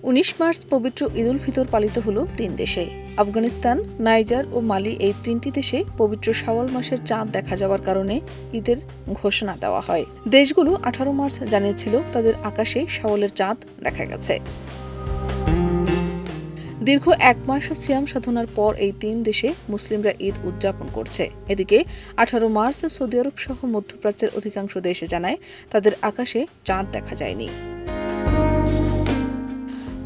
19 March পবিত্র ঈদ উল ফিতর পালিত হলো 3 দেশে। আফগানিস্তান, নাইজার ও মালি এই 3টি দেশে পবিত্র শাওয়াল মাসের চাঁদ দেখা যাওয়ার কারণে ঈদের ঘোষণা দেওয়া হয়। দেশগুলো 18 মার্চ জানিয়েছিল তাদের আকাশে শাওয়ালের চাঁদ দেখা গেছে। দীর্ঘ 1 মাস সিয়াম সাধনার পর এই 3 দেশে মুসলিমরা ঈদ উদযাপন করছে। এদিকে 18 মার্চ সৌদি আরব সহ মধ্যপ্রাচ্যের অধিকাংশ দেশে জানায় তাদের আকাশে চাঁদ দেখা যায়নি।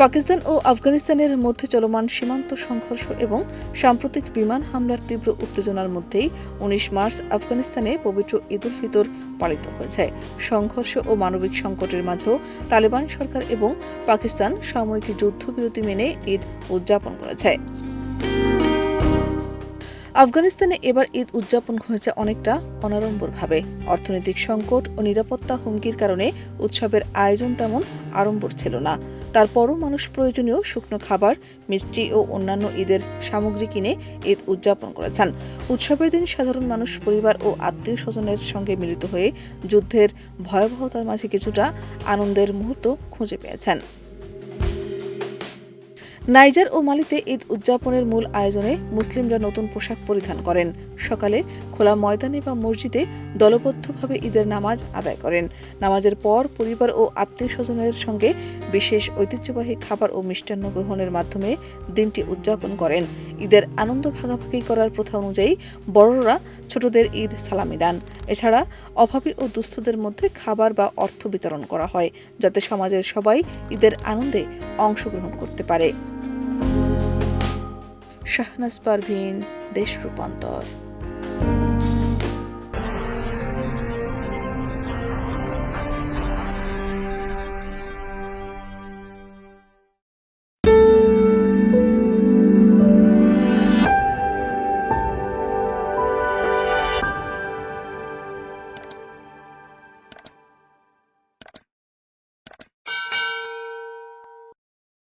পাকিস্তান ও আফগানিস্তানের মধ্যে চলমান সীমান্ত সংঘর্ষ এবং সাম্প্রতিক বিমান হামলার তীব্র উত্তেজনার মধ্যেই 19 মার্চ আফগানিস্তানে পবিত্র ঈদ উল ফিতর পালিত হয়েছে। সংঘর্ষ ও মানবিক সংকটের মাঝেও তালেবান সরকার এবং পাকিস্তান সাময়িক যুদ্ধবিরতি মেনে ঈদ উদযাপন করেছে। আফগানিস্তানে এবার ঈদ উদযাপন হয়েছে অনেকটা অনাড়ম্বরভাবে। অর্থনৈতিক সংকট ও নিরাপত্তা হুমকির কারণে উৎসবের আয়োজন তেমন আড়ম্বর ছিল না। তারপরও মানুষ প্রয়োজনীয় শুকনো খাবার, মিষ্টি ও অন্যান্য ঈদের সামগ্রী কিনে ঈদ উদযাপন করেছেন। উৎসবের দিন সাধারণ মানুষ পরিবার ও আত্মীয় স্বজনের সঙ্গে মিলিত হয়ে যুদ্ধের ভয়াবহতার মাঝে কিছুটা আনন্দের মুহূর্ত খুঁজে পেয়েছেন। নাইজার ও মালিতে ঈদ উদযাপনের মূল আয়োজনে মুসলিমরা নতুন পোশাক পরিধান করেন। সকালে খোলা ময়দানে বা মসজিদে দলবদ্ধভাবে ঈদের নামাজ আদায় করেন। নামাজের পর পরিবার ও আত্মীয় স্বজনের সঙ্গে বিশেষ ঐতিহ্যবাহী খাবার ও মিষ্টান্ন গ্রহণের মাধ্যমে দিনটি উদযাপন করেন। ঈদের আনন্দ ভাগাভাগি করার প্রথা অনুযায়ী বড়রা ছোটদের ঈদ সালামি দেন। এছাড়া অভাবী ও দুস্থদের মধ্যে খাবার বা অর্থ বিতরণ করা হয়, যাতে সমাজের সবাই ঈদের আনন্দে অংশগ্রহণ করতে পারে। শাহনাজ পারভীন, দেশ রূপান্তর।